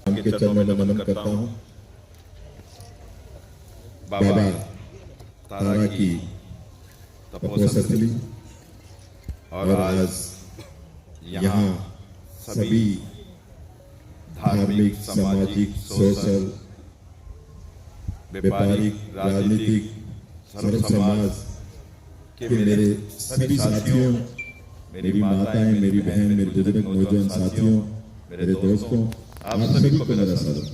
उनके चरणों में नमन करता हूँ। बाबा तारा की तपोस्थली और आज यहाँ सभी धार्मिक, सामाजिक, सोशल, व्यापारिक, राजनीतिक, सर्व समाज के मेरे सभी साथियों, मेरी माताएं, मेरी बहन, मेरे बुजुर्ग नौजवान साथियों, मेरे दोस्तों, आप सभी को मेरा सलाम।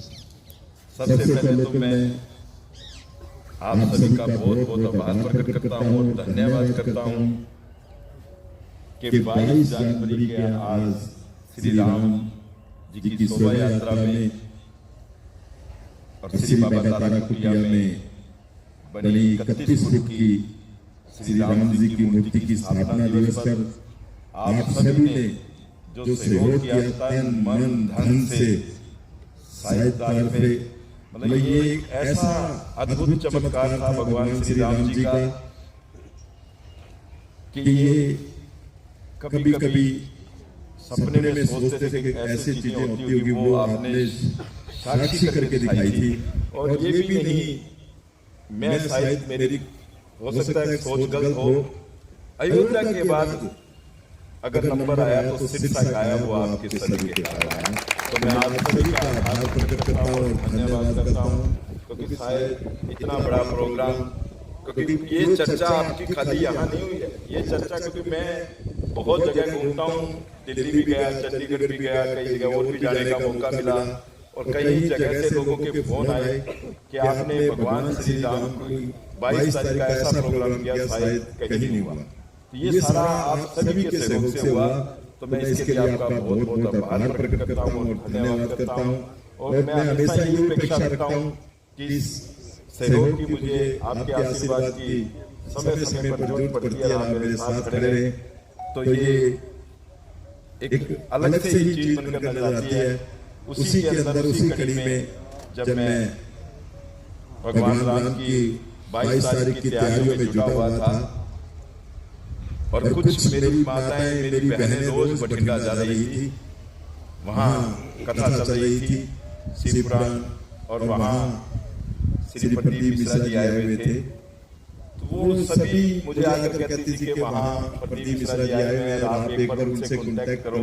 सबसे पहले तो मैं आप सभी का बहुत बहुत आभार प्रकट करता हूँ और धन्यवाद करता हूँ कि 22 जनवरी के आज श्री राम जी की शोभा यात्रा में और श्री बाबा तारा कुटिया में बनी 31 फुट की श्री राम जी की मूर्ति की स्थापना दिवस पर आप सभी ने जो सहयोग किया तन मन धन से साहित्यकार पे, मतलब ये एक ऐसा अद्भुत चमत्कार था भगवान श्री राम जी का कि ये कभी कभी सपने में सोचते थे कि ऐसी चीजें होती होगी, वो आपने साक्षी करके दिखाई थी। और ये भी नहीं, मैं शायद मेरी हो सकता है सोच गलत हो, अयोध्या के बाद अगर नंबर आया तो सिर्फ आया वो आपके सभी के आया। तो मैं आप सभी का आभार प्रकट करता हूँ और धन्यवाद करता हूँ, क्योंकि शायद इतना बड़ा प्रोग्राम, क्योंकि ये चर्चा आपकी खाली यहाँ नहीं हुई है, ये चर्चा क्योंकि मैं बहुत जगह घूमता हूँ, दिल्ली भी गया, चंडीगढ़ भी गया, कई जगह और भी जाने का मौका मिला और कई जगह से लोगों के फोन आए कि आपने भगवान श्री राम को 22 तारीख का ऐसा प्रोग्राम किया, शायद कहीं नहीं हुआ। तो ये सारा आप सभी के सहयोग से हुआ, तो मैं इसके लिए आपका बहुत बहुत आभार प्रकट करता हूँ और धन्यवाद करता हूँ। और मैं हमेशा ये अपेक्षा रखता हूँ कि इस सहयोग की, मुझे आपके आशीर्वाद की समय समय पर जरूरत पड़ती है, आप मेरे साथ खड़े रहे तो ये एक अलग से ही चीज बनकर नजर आती है। उसी के अंदर, उसी कड़ी में जब मैं भगवान राम की 22 तारीख की तैयारियों में जुटा हुआ था और कुछ मेरी माताएं, मेरी बहनें रोज बठिंडा जा रही थी, वहाँ कथा चल रही थी शिव पुराण, और वहाँ श्री प्रदीप मिश्रा जी आए हुए थे। तो वो सभी मुझे आकर कहती थी कि वहाँ प्रदीप मिश्रा जी आए हुए हैं, आप एक बार उनसे कांटेक्ट करो।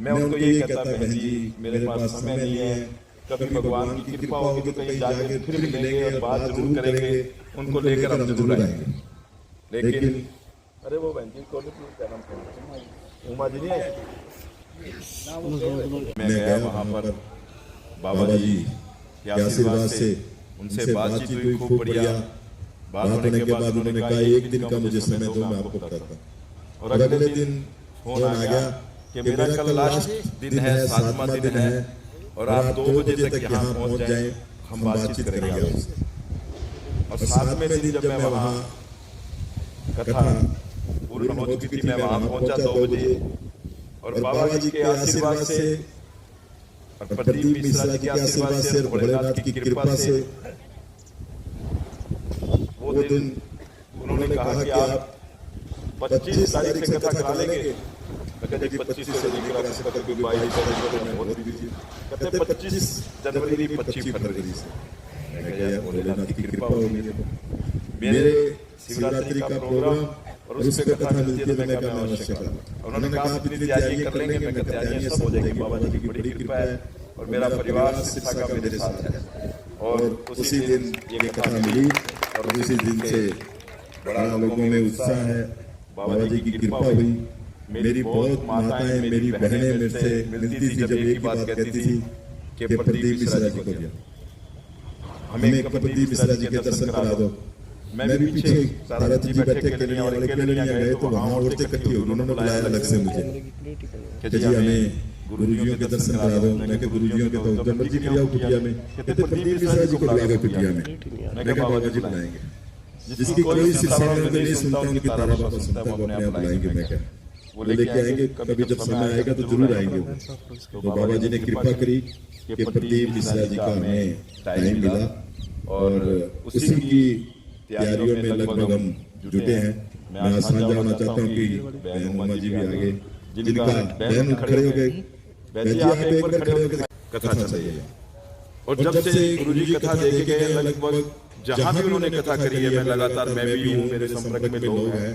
मैं उनको यही कहता, बहन जी मेरे पास समय नहीं है, कभी भगवान की कृपा होगी तो कहीं जाके फिर मिलेंगे और बात जरूर करेंगे, उनको लेकर हम जरूर आएंगे। लेकिन अरे वो बहन जी को उमा जी नहीं, मैं गया वहाँ पर बाबा जी के आशीर्वाद से उनसे बातचीत हुई, खूब बढ़िया बात होने के बाद उन्होंने कहा एक दिन का मुझे समय दो, मैं आपको बताता हूँ। और अगले दिन फोन आ गया कि मेरा कल लास्ट दिन है, 7वां दिन है और आप 2 बजे तक यहाँ पहुँच जाएं, हम बातचीत करेंगे उससे। और 7वें दिन जब मैं वहाँ कथा पूर्ण हो चुकी थी, मैं वहाँ पहुँचा 2 बजे और बाबा जी के आशीर्वाद से और प्रदीप मिश्रा जी के आशीर्वाद से और भोलेनाथ की कृपा से वो दिन उन्होंने कहा कि आप 25 तारीख से कथा करा लेंगे। कहते 25 से लेकर 22 तारीख बहुत बिजी, कहते 25 जनवरी नहीं 25 फरवरी से। मैं कहा यार भोलेनाथ की कृपा होगी, मेरे शिवरात्रि का प्रोग्राम और उस पे कथा मिलती है तो मैं क्या अवश्य करूँ। उन्होंने कहा आप इतनी तैयारी कर लेंगे, मैं तैयारियां सब हो जाएगी, बाबा जी की बड़ी कृपा है और मेरा परिवार शिक्षा का मेरे साथ है। और उसी दिन ये कथा मिली और उसी दिन से बड़ा लोगों में उत्साह है, बाबा जी की कृपा हुई। मेरी बहुत माताएं, मेरी बहनें मेरे से मिलती थी, जब एक ही बात कहती थी कि प्रदीप मिश्रा जी को दिया, हमें प्रदीप मिश्रा जी के दर्शन करा दो। मैं भी पीछे सारा जी बैठे केलियां वाले केलियां गए तो वहाँ औरतें इकट्ठी हुई, उन्होंने बुलाया अलग से मुझे कि जी हमें गुरुजियों के दर्शन करा दो। मैं कि गुरुजियों के तो जब मर्जी ले आओ कुटिया में, कहते प्रदीप मिश्रा जी को बुलाएगा कुटिया में। मैं कि बाबा जी बुलाएंगे, जिसकी कोई शिक्षा में नहीं सुनता उनकी तारा बाबा सुनता है, वो अपने आप बुलाएंगे। मैं क्या वो लेके आएंगे, कभी जब समय आएगा तो जरूर आएंगे। तो बाबा जी ने कृपा करी कि प्रदीप मिश्रा जी का हमें टाइम मिला और उसी की तैयारियों में लगभग हम जुटे हैं। मैं आसान जाना चाहता हूँ कि बहन उमा जी भी आगे, जिनका बहन खड़े हो गए, बहन जी आप एक बार खड़े हो गए, कथा चल रही है। और जब से गुरुजी कथा देके गए, लगभग जहां भी उन्होंने कथा करी है, मैं लगातार, मैं भी हूँ, मेरे संपर्क में लोग हैं,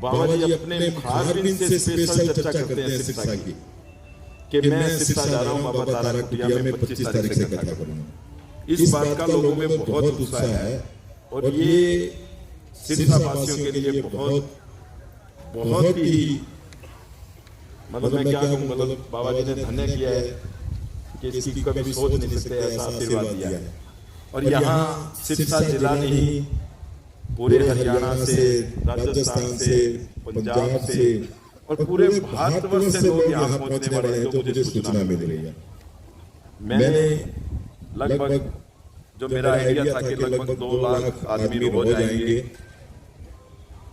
बाबा जी अपने मुखारबिंद से स्पेशल चर्चा करते हैं सिरसा की, कि मैं सिरसा जा रहा हूँ बाबा तारा कुटिया में 25 तारीख से कथा करूंगा। इस बात का लोगों में बहुत उत्साह है और ये सिरसा वासियों के लिए बहुत ही मतलब मैं क्या कहूँ, मतलब बाबा जी ने धन्य किया है कि इसकी कभी सोच नहीं सकते, ऐसा आशीर्वाद दिया है। और यहाँ सिरसा जिला नहीं, पूरे हरियाणा से, राजस्थान से, पंजाब से और पूरे भारतवर्ष से लोग यहाँ पहुंचने वाले हैं, जो मुझे सूचना मिल रही है। मैंने लगभग, जो मेरा आइडिया था कि लगभग 2 लाख आदमी रोज आएंगे,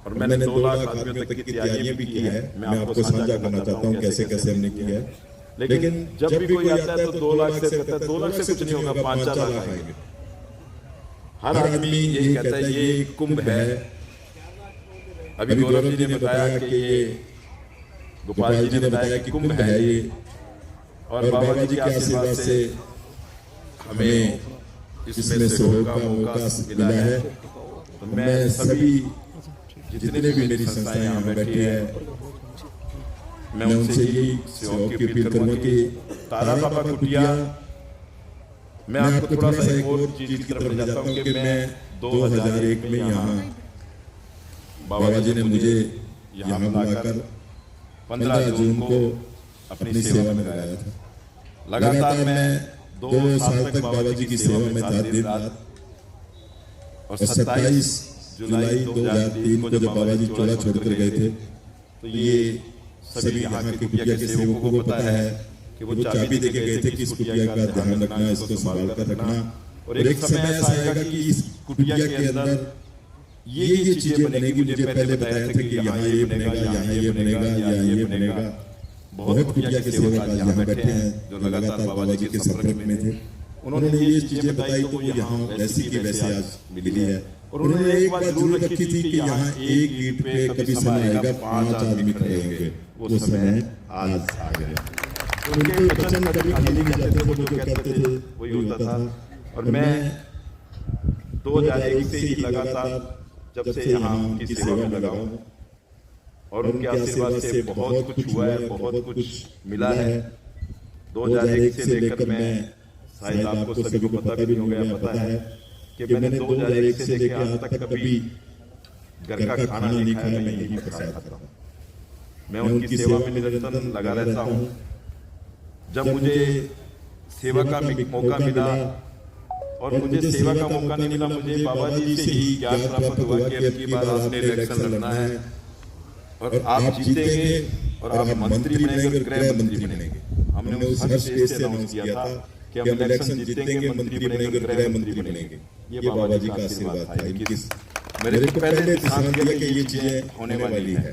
और मैंने 2 लाख आदमियों तक की तैयारियां भी की है। मैं आपको साझा करना चाहता हूँ कैसे कैसे हमने किया है। लेकिन जब भी कोई आता है तो 2 लाख से कहता है 2 लाख से कुछ नहीं होगा, 5-4 लाख आएंगे। हर आदमी यही कहता है ये कुंभ है। अभी गौरव जी ने बताया कि ये, गोपाल जी ने बताया कि कुंभ है ये, और बाबा जी के आशीर्वाद से हमें इसमें सहयोग का मौका मिला है। तो मैं सभी जितने भी मेरी संस्थाएं यहाँ बैठी है, मैं उनसे यही सहयोग की अपील करूंगा कि तारा बाबा कुटिया, मैं आपको थोड़ा सा एक और चीज की तरफ ले जाता हूँ कि मैं 2001 में यहाँ बाबा जी ने मुझे यहाँ बुलाकर 15 जून को अपनी सेवा में लगाया था। लगातार मैं 2 साल तक बाबा जी की सेवा में था, दिन रात। और 27 जुलाई 2003 को जब बाबा जी चोला छोड़कर गए थे, तो ये सभी यहाँ के कुटिया के सेवकों को पता है कि वो चाबी देके गए थे कि इस कुटिया का ध्यान रखना, इसको संभाल कर रखना। और एक समय ऐसा आएगा कि इस कुटिया के अंदर ये चीजें बनेगी। मुझे पहले बताया था कि यहाँ ये बनेगा, यहाँ ये बनेगा, यहाँ ये बनेगा। बहुत कुटिया के सेवक आज यहाँ बैठे हैं जो लगातार बाबा जी के संपर्क में थे। उन्होंने ये चीजें बताई तो वो यहाँ वैसी की वैसे आज मिली है। और उन्होंने एक बात जरूर रखी थी कि यहाँ एक ईंट पे कभी समय आएगा 5 आदमी खड़े होंगे। वो समय आज आ गया। उनके वचन कभी खाली नहीं जाते थे, वो जो कहते थे वही होता था। और मैं 2001 से ही लगातार जब से यहाँ उनकी सेवा में लगा हूँ और उनके आशीर्वाद से बहुत कुछ हुआ है, बहुत कुछ मिला है। 2001 से लेकर मैं, शायद आपको सभी को पता भी नहीं हो गया, पता है कि मैंने 2001 से लेकर आज तक कभी घर का खाना नहीं खाया, मैं यही फंसाया था। मैं उनकी सेवा में निरंतर लगा रहता हूँ। जब मुझे सेवा का मौका मिला, और मुझे सेवा का मौका नहीं मिला, मुझे बाबा जी से ही ज्ञान प्राप्त हुआ कि अब की बार आपने इलेक्शन लड़ना है और आप जीतेंगे और आप मंत्री बनेंगे और गृह मंत्री बनेंगे। हमने उस हर स्टेज से अनाउंस किया था कि हम इलेक्शन जीतेंगे, मंत्री बनेंगे और गृह मंत्री बनेंगे। ये बाबा जी का आशीर्वाद था। इनकी मेरे को पहले ध्यान दिया कि ये चीजें होने वाली है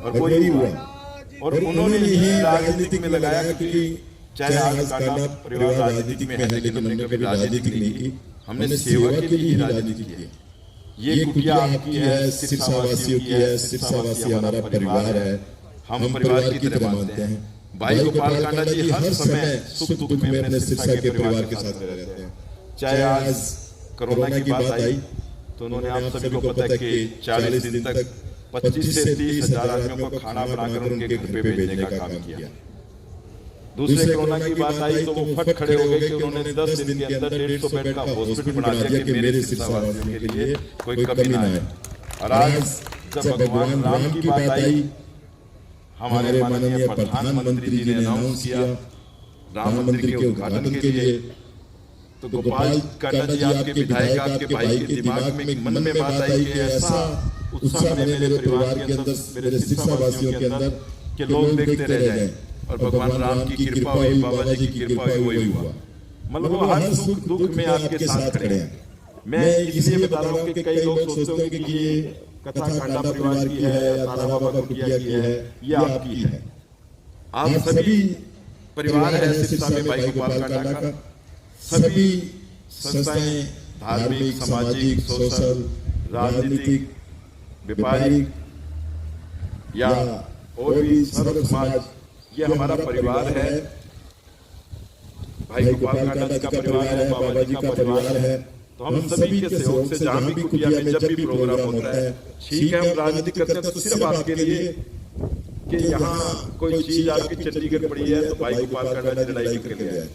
और वही हुआ। और उन्होंने ही राजनीति में लगाया कि चाहे आज काला परिवार राजनीति में है, लेकिन हमने कभी राजनीति नहीं की, हमने सेवा के लिए ही राजनीति की है। ये कुटिया आपकी है, सिरसावासियों की है, सिरसावासी हमारा परिवार है, हम परिवार की तरह मानते हैं। भाई गोपाल कांडा जी हर समय सुख दुख में अपने सिरसा के परिवार के साथ रहते हैं। चाहे आज कोरोना की बात आई तो उन्होंने, आप सभी को पता है कि 40 दिन तक 25 से 30 हजार आदमियों को खाना बनाकर उनके घर पे भेजने का काम किया। दूसरे कोरोना की बात आई तो वो फट खड़े हो गए कि उन्होंने 10 दिन के अंदर 150 बेड का हॉस्पिटल बना दिया कि मेरे सिरसावासियों के लिए कोई कमी ना आए। और आज जब भगवान राम की बात आई, हमारे माननीय प्रधानमंत्री जी ने अनाउंस किया राम मंदिर के उद्घाटन के लिए, तो गोपाल कांडा जी आपके विधायक, आपके भाई के दिमाग में, मन में बात आई कि ऐसा उत्साह मेरे परिवार के अंदर, मेरे सिरसावासियों के अंदर कि लोग देखते रह जाएं। और भगवान राम की कृपा हुई, बाबा जी की कृपा हुई, वही हुआ। मतलब वो हर सुख दुख में आपके साथ खड़े हैं। मैं इसलिए बता रहा हूँ कि कई लोग सोचते होंगे कि ये कथा कांडा परिवार की है या तारा बाबा कुटिया की है, ये आपकी है। आप सभी परिवार है सिरसा में भाई गोपाल कांडा का। सभी संस्थाएं, धार्मिक, सामाजिक, सोशल, राजनीतिक, व्यापारिक या और भी सर्व समाज, ये हमारा परिवार है। भाई गोपाल कांडा जी का परिवार है, बाबा जी का परिवार है। तो हम सभी के सहयोग से जहां भी कुटिया में जब भी प्रोग्राम होता है, ठीक है हम राजनीति करते हैं तो सिर्फ आपके लिए कि यहाँ कोई चीज आपकी चंडीगढ़ पड़ी है तो भाई गोपाल कांडा जी लड़ाई करके ले आए,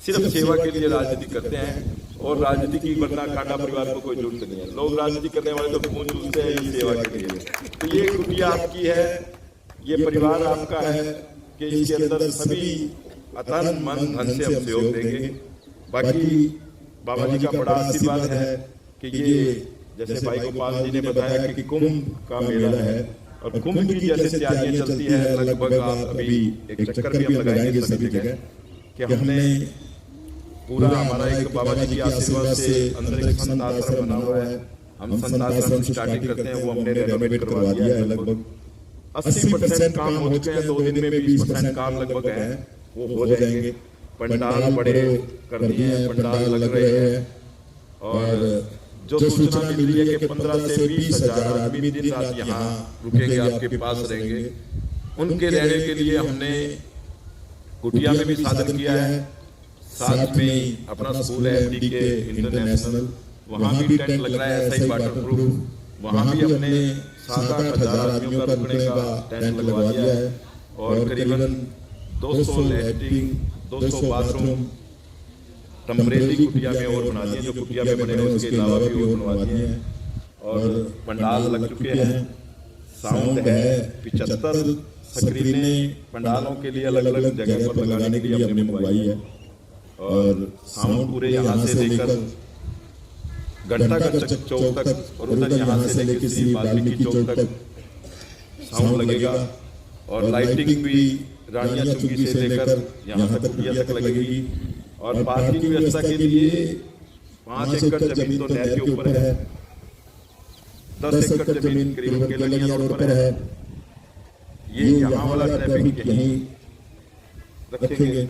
सिर्फ सेवा के लिए राजनीति करते हैं। और राजनीति की वरना कांडा परिवार को कोई जरूरत नहीं है। लोग राजनीति करने वाले तो खून चूसते हैं ये सेवा के लिए। तो ये कुटिया आपकी है, ये परिवार आपका है कि इसके अंदर सभी अतन मन धन से हम सहयोग देंगे। बाकी बाबा जी का बड़ा आशीर्वाद है कि ये जैसे भाई गोपाल जी ने बताया कि कुंभ का मेला है और कुंभ की जैसे तैयारियां चलती है, लगभग आप अभी एक चक्कर भी हम लगाएंगे सभी जगह कि हमने पूरा हमारा एक बाबा जी के आशीर्वाद से अंदर एक संत आश्रम बना हुआ है। हम संत आश्रम स्टार्टिंग करते हैं, वो हमने रेनोवेट करवा दिया है। लगभग 80% काम हो चुके हैं, 2 दिन में 20% काम लगभग है, वो हो जाएंगे। पंडाल बड़े कर दिए हैं, पंडाल लग रहे हैं। और जो सूचना मिल रही है कि 15 से 20 हजार आदमी दिन रात यहाँ रुकेंगे, आपके पास रहेंगे। उनके रहने के लिए हमने कुटिया में भी साधन किया है, साथ में अपना स्कूल है MDK इंटरनेशनल, वहाँ भी टेंट लग रहा है SI वाटर प्रूफ। वहाँ भी हमने 7-8 हजार आदमियों का रुकने का टेंट लगवा दिया है। और करीबन 200 लैट्रिन, 200 बाथरूम टेम्परेरी कुटिया में और बना दिए, जो कुटिया में बने हैं उसके अलावा भी और बनवा दिए हैं। और पंडाल लग चुके हैं, साउंड है 75 स्क्रीनें पंडालों के लिए अलग अलग जगह पर लगाने के लिए हमने मंगवाई है। और साउंड पूरे यहाँ से लेकर घंटाघर चौक तक और उधर यहाँ से लेकर श्री वाल्मीकि चौक तक साउंड लगेगा। और लाइटिंग भी रानिया चुंगी से लेकर यहाँ तक कुटिया तक लगेगी। और पार्किंग व्यवस्था के लिए 5 एकड़ जमीन तो नहर के ऊपर है, 10 एकड़ जमीन करीबन केलनिया रोड पर है। ये यहाँ वाला ट्रैफिक यहीं रखेंगे।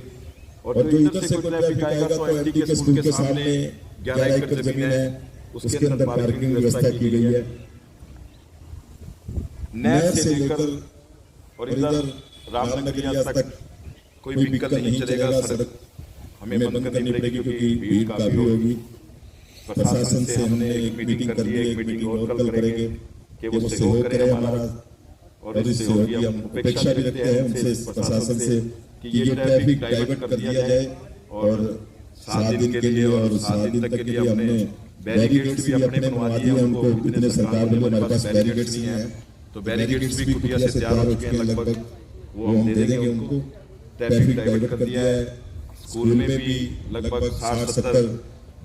और जो इधर से कोई ट्रैफिक आएगा तो MDK स्कूल के सामने 11 एकड़ जमीन है, उसके अंदर पार्किंग व्यवस्था की गई है। नहर से लेकर और इधर रामनगरिया तक कोई व्हीकल नहीं चलेगा, सड़क हमें बंद करनी पड़ेगी क्योंकि भीड़ काफी होगी। प्रशासन से हमने एक मीटिंग कर ली है, एक मीटिंग और कल करेंगे कि वो सहयोग करें हमारा। और इस सहयोग की हम अपेक्षा भी रखते हैं उनसे, प्रशासन से, कि ये ट्रैफिक डाइवर्ट कर दिया जाए। और 7 दिन के लिए और 7 दिन तक के लिए हमने बैरिकेड्स भी अपने बनवा दिए हैं उनको। इतने सरकार में हमारे पास बैरिकेड्स नहीं है, तो बैरिकेड्स भी कुटिया से तैयार हो चुके हैं लगभग, वो हम दे देंगे उनको। ट्रैफिक डाइवर्ट कर दिया है। स्कूल में भी लगभग 60-70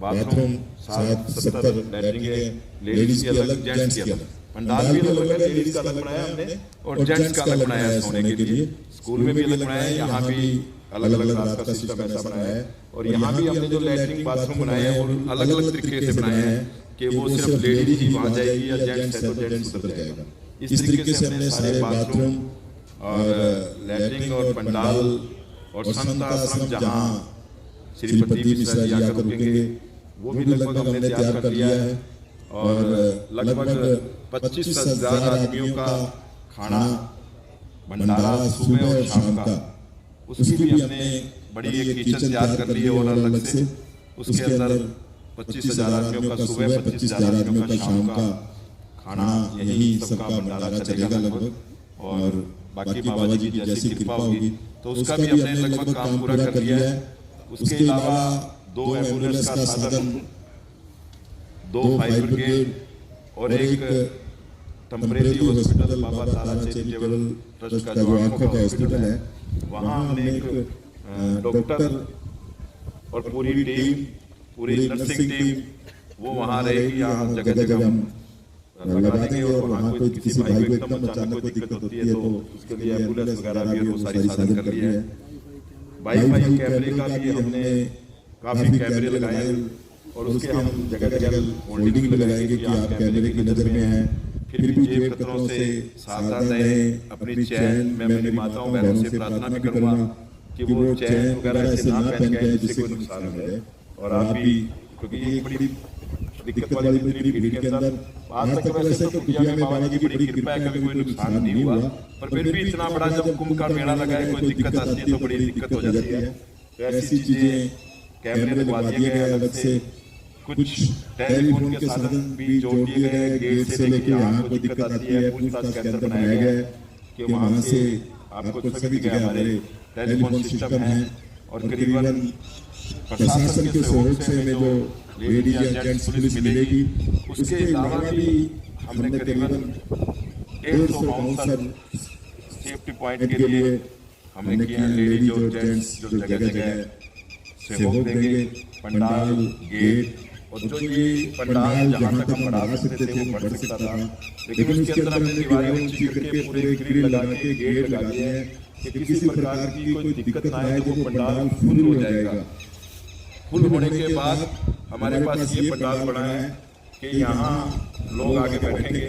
बाथरूम, 60-70 लैट्रिन, लेडीज के अलग, जेंट्स के अलग। पंडाल भी अलग है, लेडीज का अलग बनाया हमने और जेंट्स का अलग बनाया है सोने के लिए। स्कूल में भी अलग बनाया है, यहाँ भी अलग अलग रात का सिस्टम ऐसा बनाया है। और यहाँ भी हमने जो लैट्रिन बाथरूम बनाए हैं और अलग अलग तरीके से बनाए हैं कि वो सिर्फ लेडीज ही वहाँ जाएगी या जेंट्स है तो जेंट्स उधर जाएगा। इस तरीके से हमने सारे बाथरूम और लैट्रिन और पंडाल और संत आश्रम जहाँ श्रीपति मिश्रा जी आकर रुकेंगे वो भी लगभग हमने तैयार कर लिया है। और लगभग 25,000 आदमियों का खाना भंडारा सुबह और शाम का, उसकी भी हमने बड़ी एक किचन तैयार कर ली है। और अलग से उसके अंदर 25,000 आदमियों का सुबह, 25,000 आदमियों का शाम का खाना, यही सबका भंडारा चलेगा लगभग। और बाकी बाबा जी की जैसी कृपा होगी तो उसका भी हमने लगभग काम पूरा कर लिया है। उसके अलावा 2 एम्बुलेंस का साधन, 2 फायर ब्रिगेड और एक टेम्परेरी हॉस्पिटल, बाबा तारा चैरिटेबल ट्रस्ट का जो आंखों का हॉस्पिटल है, वहाँ हमने एक डॉक्टर और पूरी टीम, पूरी नर्सिंग टीम वो वहाँ रहेगी। यहाँ जगह जगह हम लगा देंगे। और वहाँ कोई किसी भाई को एकदम अचानक कोई दिक्कत होती है तो उसके लिए एम्बुलेंस वगैरह भी वो सारी साधन कर लिए है। वाईफाई कैमरे का भी हमने काफी कैमरे लगाए और उसके हम जगह जगह होल्डिंग भी लगाएंगे कि आप कैमरे की नजर में हैं, फिर भी जेब खतरों से सावधान रहें। अपनी चैन, मैं मेरी माताओं बहनों से प्रार्थना भी करूंगा कि वो चैन वगैरह ऐसे ना पहन के जिससे कोई नुकसान हो जाए। और आप भी, क्योंकि ये बड़ी दिक्कत वाली भीड़ के अंदर आज तक वैसे तो कुटिया में बाबा जी की बड़ी कृपा है, कभी कोई नुकसान नहीं हुआ। पर फिर भी इतना बड़ा जब कुंभ का मेला लगा है, कोई दिक्कत आती है तो बड़ी दिक्कत हो जाती है। तो ऐसी चीजें कैमरे लगवा दिए गए अलग से, कुछ टेलीफोन के साधन भी जोड़ दिए गए। गेट से लेके यहाँ कोई दिक्कत आती है, पूछताछ के अंदर बनाया गया है कि वहां से आपको सभी जगह हमारे टेलीफोन सिस्टम है। और करीबन प्रशासन के सहयोग से हमें जो लेडीज या जेंट्स पुलिस मिलेगी, उसके अलावा भी हमने करीबन 150 बाउंसर सेफ्टी पॉइंट के लिए हमने किए हैं। लेडीज और जेंट्स जो जगह जगह सहयोग देंगे। पंडाल, गेट, और जो ये पंडाल जहाँ तक हम बढ़ा सकते थे वो बढ़ सकता था, लेकिन उसके अंदर हमने दीवारें ऊंची करके पूरे ग्रिल लगा के गेट लगा दिए हैं कि किसी प्रकार की कोई दिक्कत ना आए। जब वो पंडाल फुल हो जाएगा, फुल होने के बाद हमारे पास ये पंडाल बना है कि यहाँ लोग आगे बैठेंगे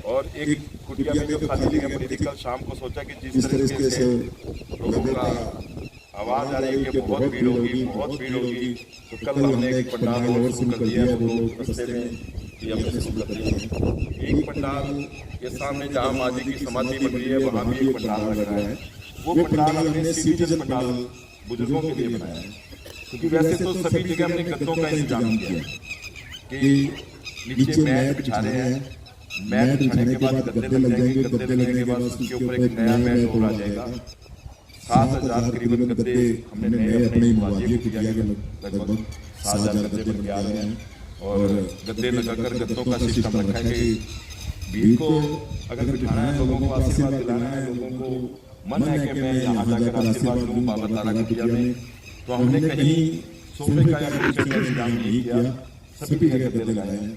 और एक कुटिया में जो खाली जगह पड़ी थी, कल शाम को सोचा कि जिस तरीके से लोगों का आवाज आ रही है कि बहुत भीड़ होगी, बहुत भीड़ होगी, तो कल हमने एक पंडाल और शुरू कर दिया। वो लोग रस्ते में कि हमने शुरू कर दिया। एक पंडाल के सामने जहाँ माँ जी की समाधि बन रही है वहाँ भी एक पंडाल लग रहा है। वो पंडाल हमने सिटीजन पंडाल बुजुर्गों के लिए बनाया है, क्योंकि वैसे तो सभी जगह हमने गद्दों का इंतजाम किया कि नीचे मैट बिछा रहे हैं। मैट बिछाने के बाद गद्दे लग जाएंगे, गद्दे लगने के बाद उसके ऊपर एक नया मैट और आ जाएगा। 7,000 करीबन गद्दे हमने नए अपने बनवा दिए। कुटिया के लगभग 7,000 गद्दे बन के आ रहे हैं और गद्दे लगाकर गद्दों का सिस्टम रखा है कि भीड़ को अगर बिठाना है, लोगों को आशीर्वाद दिलाना है, लोगों को मन है कि मैं यहाँ जाकर आशीर्वाद लूँ बाबा तारा कुटिया में, तो हमने कहीं सोफे का या कुर्सी का इंतजाम नहीं किया, सभी जगह गद्दे लगाए हैं।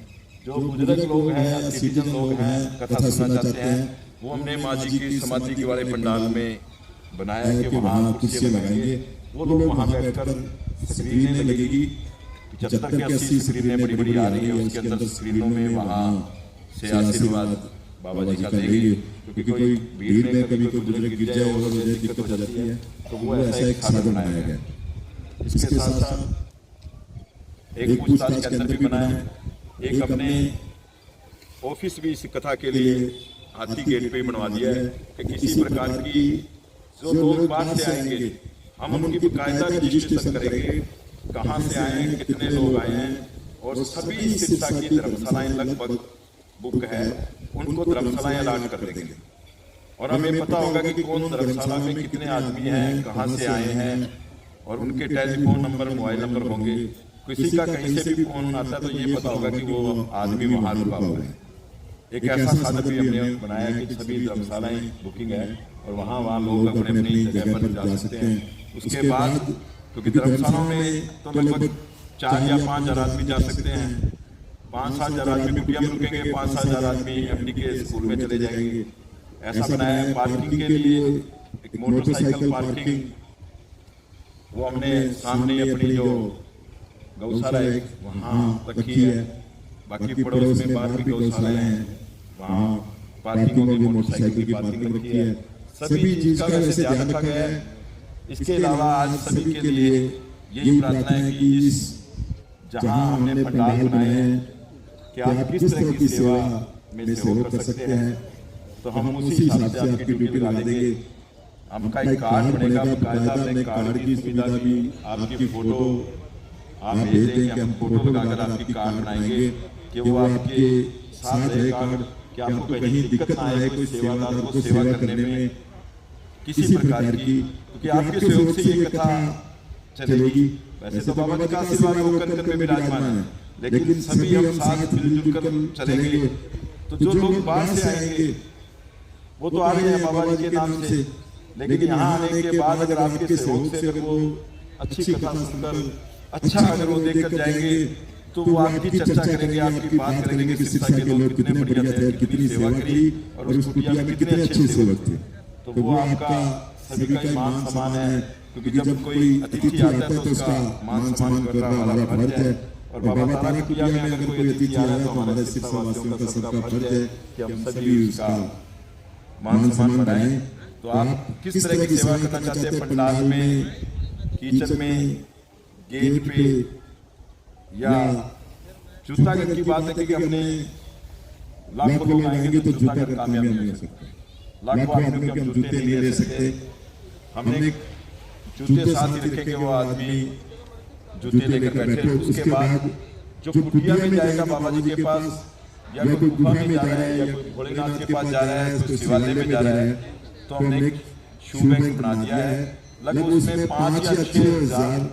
जो बुजुर्ग लोग हैं या सिटीजन लोग हैं, कथा सुनना चाहते हैं, वो हमने माँ जी की समाधि के वाले पंडाल में बनाया है कि वहाँ कुर्सियाँ लगाएंगे। वो लोग वहाँ बैठकर स्क्रीनें लगेगी, 75 के 80 स्क्रीनें बड़ी बड़ी आ रही है। उसके अंदर स्क्रीनों में वहाँ से आशीर्वाद बाबा जी का देंगे, क्योंकि कोई भीड़ में कभी कोई बुजुर्ग गिर जाए और दिक्कत हो जाती है, तो वो ऐसा एक साधन बनाया गया। इसके साथ साथ एक पूछताछ के अंदर भी बना है। एक अपने ऑफिस भी इस कथा के लिए हाथी गेट पे बनवा दिया है कि किसी प्रकार की जो लोग बाहर से आएंगे हम उनकी बाकायदा रजिस्ट्रेशन करेंगे, कहाँ से आए हैं, कितने लोग आए हैं, और सभी सिरसा की धर्मशालाएं लगभग बुक है, उनको धर्मशालाएं अलाट कर देंगे। और हमें पता होगा कि कौन धर्मशाला में कितने आदमी हैं, कहाँ से आए हैं, और उनके टेलीफोन नंबर, मोबाइल नंबर होंगे। किसी का कहीं से भी फोन आता है तो ये पता होगा कि वो आदमी वहाँ रुका हुआ है। एक ऐसा साधन भी हमने बनाया कि सभी धर्मशालाएं बुकिंग है और वहाँ लोग अपने अपनी जगह पर जा सकते हैं। उसके बाद क्योंकि धर्मशालाओं में तो लगभग 4 या 5 हजार आदमी जा सकते हैं, 5-7 हजार आदमी कुटिया में रुकेंगे, 5-7 हजार आदमी एमडी के स्कूल में चले जाएंगे। ऐसा बनाया है। पार्किंग के लिए एक मोटरसाइकिल पार्किंग वो हमने सामने अपनी जो गौशाला है वहाँ रखी है। बाकी पड़ोस में बाहर भी गौशालाएं हैं, वहाँ पार्किंग होगी, मोटरसाइकिल की पार्किंग रखी है। सभी चीज का वैसे ध्यान रखा गया है। इसके अलावा आज सभी के लिए यही प्रार्थना है कि इस जहाँ हमने पंडाल बनाए हैं कि आप किस तरह की सेवा में सहयोग कर सकते हैं, तो हम उसी हिसाब से आपकी ड्यूटी लगा देंगे। आपका एक कार्ड बनेगा, बाकायदा अपने कार्ड की सुविधा भी, आपकी फोटो आप भेज दें कि हम फोटो लगाकर आपकी कार्ड बनाएंगे कि वो आपके साथ रहे कार्ड, कि आपको कहीं दिक्कत ना आए कोई सेवादार को सेवा करने में किसी प्रकार की, क्योंकि आपके सहयोग से ये कथा चलेगी। वैसे तो बाबा जी का आशीर्वाद वो कन में विराजमान है, लेकिन सभी हम साथ मिलजुल कर चलेंगे। तो जो लोग बाहर से आएंगे वो तो आ रहे हैं बाबा जी के नाम से, लेकिन यहाँ आने के बाद अगर आपके सहयोग से अगर वो अच्छी कथा सुनकर अच्छा अगर वो देखकर जाएंगे तो वो आपकी चर्चा करेंगे, आपकी बात करेंगे कि सिरसा के लोग कितने बढ़िया थे, कितनी सेवा करी और उस कुटिया में कितने अच्छे सेवक थे। तो वो आपका सभी का मान सम्मान है, क्योंकि जब कोई अतिथि आता है तो उसका मान सम्मान करना हमारा फर्ज है। और बाबा तारा कुटिया में अगर कोई अतिथि आ रहा है तो हमारे सिरसा वासियों का सबका फर्ज है कि हम सभी उसका मान सम्मान बढ़ाएं। तो आप किस तरह की सेवा करना चाहते हैं, पंडाल में, किचन में, गेट पे, या जूताघर की बात है कि हमने लाखों लोग आएंगे तो जूताघर कामयाब नहीं हो सकते, लाखों आदमियों के हम जूते नहीं ले सकते। हमने जूते साथ ही रखेंगे वो आदमी जूते लेकर बैठे। उसके बाद जो कुटिया में जाएगा बाबा जी के पास, या कोई गुफा में जा रहा है, या कोई भोलेनाथ के पास जा रहा है, कोई शिवालय में जा रहा है, तो हमने एक शू बैंक बना दिया है। लगभग उसमें 5 या 6 हजार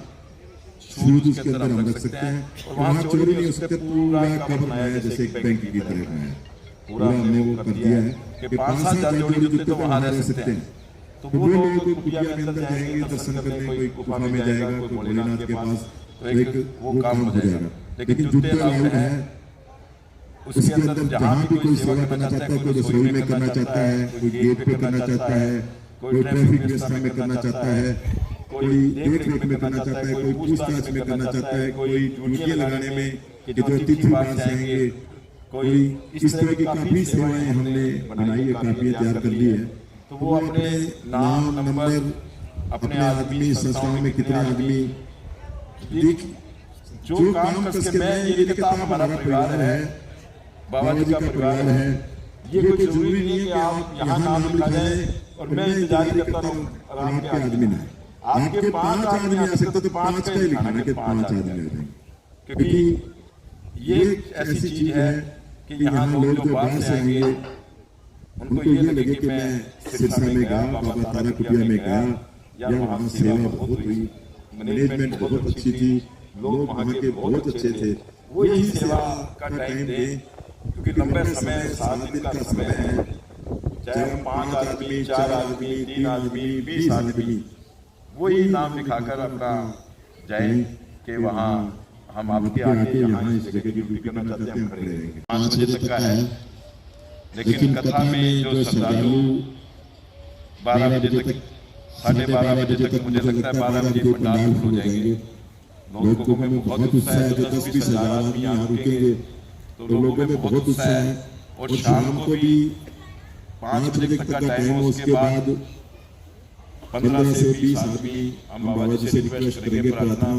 शूज उसके अंदर हम रख सकते हैं, और वहाँ चोरी नहीं हो सकते। पूरा कवर बनाया है जैसे एक बैंक की तरह बनाया है। पूरा हमने वो कर दिया है कि 5-7 हजार जोड़ी जूते तो वहाँ रह सकते हैं। तो वो लोग कोई कुटिया में अंदर जाएंगे दर्शन करने, कोई गुफा में जाएगा, कोई भोलेनाथ के पास, तो एक वो काम हो जाएगा। लेकिन जूते अलाउड है। उसके अंदर जहाँ भी कोई सेवा करना चाहता है, कोई रसोई में करना चाहता है, कोई गेट पे करना चाहता है, कोई ट्रैफिक व्यवस्था में करना चाहता है, कोई देख रेख में करना चाहता है, कोई पूछताछ में करना चाहता है, कोई ड्यूटियां लगाने में कि जो अतिथि बाहर से आएंगे, कोई इस तरह की काफी सेवाएं हमने बनाई है, काफी तैयार कर ली है। तो वो अपने नाम नंबर, अपने आदमी, संस्थाओं में कितने आदमी, जो काम कर सके। मैं ये लिखता हूं हमारा परिवार है, बाबा जी का परिवार है। ये कोई जरूरी नहीं है कि आप यहाँ नाम लिखा जाए और मैं इंतजार करता रहूं आराम के आदमी ना। आपके 5 आदमी आ सकते तो 5 का ही लिखाना कि 5 आदमी आ जाएंगे, क्योंकि ये ऐसी चीज है कि यहाँ लोग जो बाहर से आएंगे उनको ये लगे कि मैं सिरसा में गया, बाबा तारा कुटिया में गया, या वहाँ सेवा बहुत हुई, मैनेजमेंट बहुत अच्छी थी, लोग वहाँ के बहुत अच्छे थे। वो यही सेवा का टाइम दे, क्योंकि लंबे समय 7 दिन का समय है। चाहे हम 5 आदमी, 4 आदमी, 3 आदमी, 20 आदमी, वही नाम लिखाकर अपना जाए कि वहाँ हम आपके आगे यहाँ इस जगह की ड्यूटी करना चाहते हैं, हम खड़े रहेंगे। 5 बजे तक का है, लेकिन कथा में जो श्रद्धालु 12 बजे तक, 12:30 बजे तक, मुझे लगता है 12 बजे पंडाल शुरू हो जाएंगे। लोगों में बहुत उत्साह है। जो 10-20 हजार आदमी यहाँ रुकेंगे तो लोगों में बहुत उत्साह है। और शाम को भी 5 बजे तक का टाइम है। उसके बाद 15 से 20 आदमी हम बाबा जी से रिक्वेस्ट करेंगे, प्रार्थना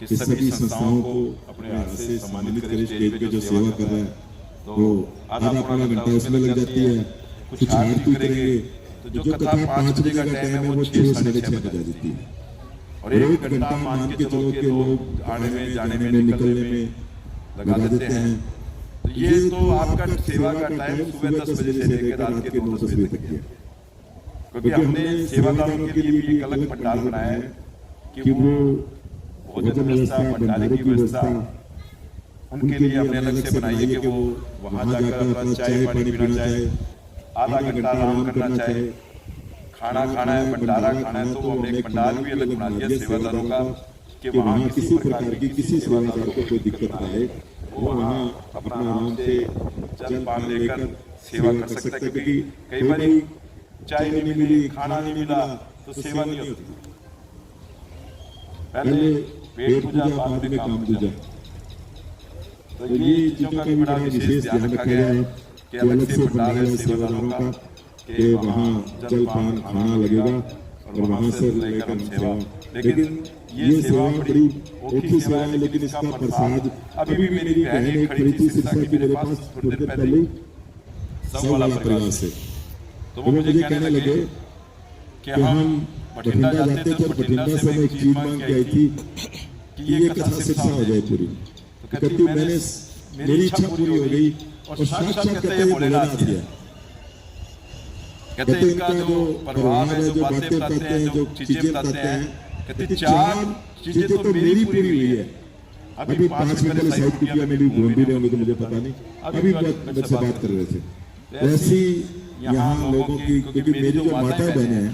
कि सभी संस्थाओं को अपने हाथ से सम्मानित करें। स्टेज पे जो सेवा कर रहा है तो आधा-पौना घंटा उसमें लग जाती है। कुछ आरती करेंगे तो जो कथा 5 बजे का टाइम है वो 6 साढ़े 6 बजा देती है। और 1 घंटा मान के चलो कि लोग आने में, जाने में, निकलने में लगा देते हैं। तो ये तो आपका सेवा का टाइम सुबह 10 बजे से लेकर रात के 9-10 बजे तक है। क्योंकि हमने सेवादारों के लिए भी एक अलग पंडाल बनाया है कि वो भोजन व्यवस्था, भंडारे की व्यवस्था उनके लिए हमने अलग से बनाई है कि वो वहां जाकर अपना चाय पानी पीना चाहे, आधा घंटा आराम करना चाहे, खाना खाना है, भंडारा खाना है, तो वो हमने एक पंडाल भी अलग बना दिया सेवादारों का कि वहाँ किसी प्रकार की किसी सेवादार को कोई दिक्कत ना आए, वो वहाँ अपना आराम से जल पान लेकर सेवा कर सकता है। क्योंकि कई बार चाय नहीं मिली, खाना नहीं मिला तो सेवा नहीं होती। पहले पेट पूजा, बाद में काम दूजा। तो ये चीजों का भी बड़ा विशेष ध्यान रखा गया है कि अलग से पंडाल है सेवादारों का कि वहाँ जल पान खाना लगेगा और वहाँ से लेकर हम सेवा। लेकिन ये सेवा बड़ी औखी सेवा है, लेकिन इसका प्रसाद अभी भी मेरी बहन एक खड़ी थी सिरसा की मेरे पास थोड़ी देर पहले ही, सब वाला परिवार से। तो वो मुझे कहने लगे कि हम बठिंडा जाते थे और बठिंडा से मैं एक चीज मांग के आई थी कि ये कथा सिरसा हो जाए पूरी। तो कहती मैंने, मेरी इच्छा पूरी हो गई और साक्षात कहते हैं भोलेनाथ है। कहते हैं इनका जो प्रभाव है, जो बातें बताते हैं, जो चीजें बताते हैं, कहते 4 चीजें तो मेरी पूरी हुई है। अभी 5 मिनट पहले साउथ कुटिया में भी घूम भी रहे होंगे तो मुझे पता नहीं, अभी मेरे से बात कर रहे थे। ऐसी यहाँ लोगों की, क्योंकि मेरी जो माता बहनें हैं,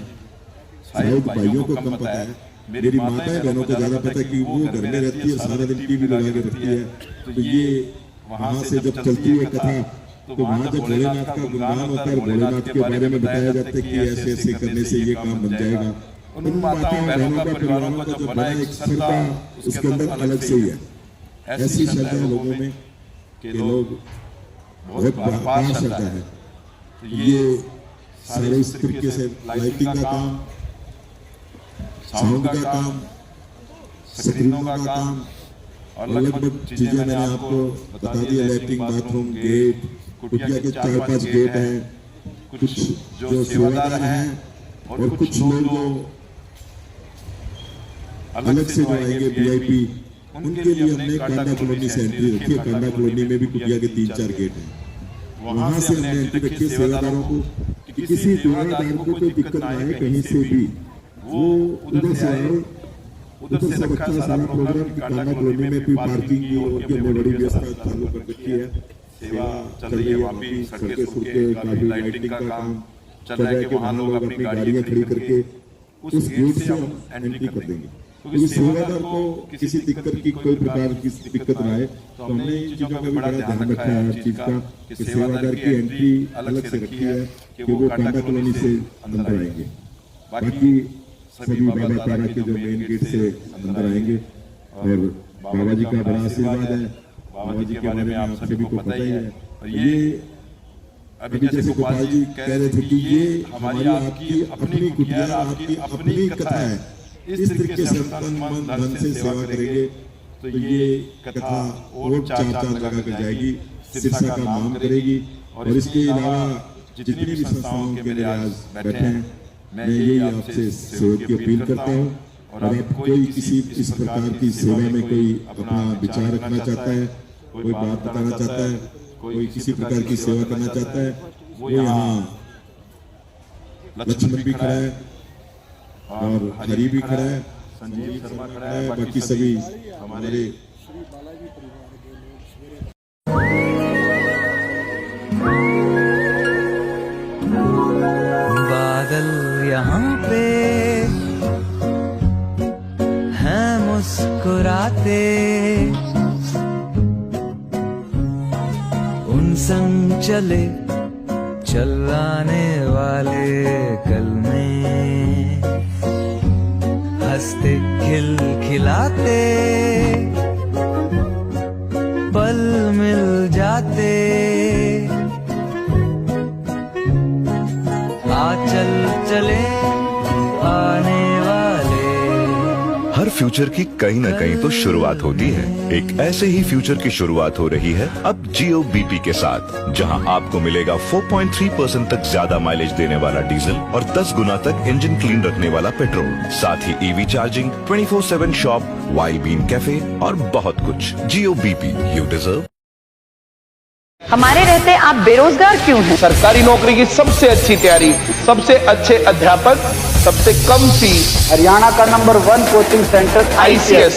शायद भाइयों को कम पता है, मेरी माताएं बहनों को ज्यादा पता है कि वो घर में रहती है, सारा दिन टीवी लगा के रखती है। तो ये वहां से जब चलती है कथा तो वहां जब भोलेनाथ का गुणगान होता है, भोलेनाथ के बारे में बताया जाता है कि ऐसे ऐसे करने से ये काम बन जाएगा। उन माताओं बहनों का, परिवारों का जो बना एक श्रद्धा उसके अंदर अलग से ही है। ऐसी श्रद्धा है लोगों में कि लोग बहुत बार श्रद्धा है। तो ये सारे इस तरीके से लाइटिंग का काम, साउंड का काम, स्क्रीनों का काम और लगभग चीजें मैंने आपको बता दी। लैट्रिन, बाथरूम, गेट, कुटिया के 4-5 गेट हैं। कुछ जो सेवादार हैं और कुछ लोग जो अलग से जो आएंगे VIP, उनके लिए हमने कांडा कॉलोनी से एंट्री रखी है। कांडा कॉलोनी में भी कुटिया के 3-4 गेट हैं, वहां से हमने एंट्री रखी है सेवादारों को कि किसी सेवादार को कोई दिक्कत ना आए कहीं से भी, वो उधर से आए, उधर से रखा है सारा प्रोग्राम कि कांडा कॉलोनी में भी पार्किंग की और की हमने बड़ी व्यवस्था चालू कर रखी है। सेवा चल रही है, वहाँ भी सड़कें सुड़कें काफी लाइटिंग का काम चल रहा है कि वहाँ लोग अपनी गाड़ियां खड़ी करके उस गेट से हम एंट्री कर देंगे, क्योंकि सेवादार को किसी दिक्कत की कोई प्रकार की दिक्कत ना आए। तो हमने इन चीजों का भी बड़ा ध्यान रखा है हर चीज का कि सेवादार की एंट्री अलग से रखी है कि वो कांडा कॉलोनी से अंदर आएंगे। बाकी सभी बाबा तारा के जो मेन गेट से अंदर आएंगे। और बाबा जी का बड़ा आशीर्वाद है, बाबा जी के बारे में आप सभी को पता ही है। और ये अभी जैसे गोपाल जी कह रहे थे कि ये हमारी आपकी अपनी कुटिया, आपकी अपनी कथा है, इस तरीके से तन मन धन से सेवा करेंगे तो ये कथा और 4 चांद लगा कर जाएगी, सिरसा का नाम करेगी। और इसके अलावा जितनी भी संस्थाओं के मेरे आज बैठे हैं, मैं यही आपसे सहयोग की अपील करता हूँ। और आप कोई किसी इस प्रकार की सेवा में कोई अपना विचार रखना चाहता है, कोई बात बताना चाहता है, कोई किसी प्रकार की सेवा करना चाहता है, वो यहाँ लक्ष्मण भी खड़ा है और हरि भी खड़ा है, संजीव शर्मा खड़ा है, बाकी सभी हमारे बादल यहाँ पे हैं मुस्कुराते, उन संग चले चलाने वाले कल में हंसते खिलखिलाते पल मिल जाते, चल चले आने वाले। हर फ्यूचर की कहीं न कहीं तो शुरुआत होती है। एक ऐसे ही फ्यूचर की शुरुआत हो रही है अब Jio BP के साथ, जहां आपको मिलेगा 4.3% तक ज्यादा माइलेज देने वाला डीजल और 10 गुना तक इंजन क्लीन रखने वाला पेट्रोल, साथ ही EV charging, 24/7 shop, wild bean cafe और बहुत कुछ। Jio BP, you deserve। हमारे रहते आप बेरोजगार क्यों हैं? सरकारी नौकरी की सबसे अच्छी तैयारी, सबसे अच्छे अध्यापक, सबसे कम फीस, हरियाणा का नंबर 1 कोचिंग सेंटर ICS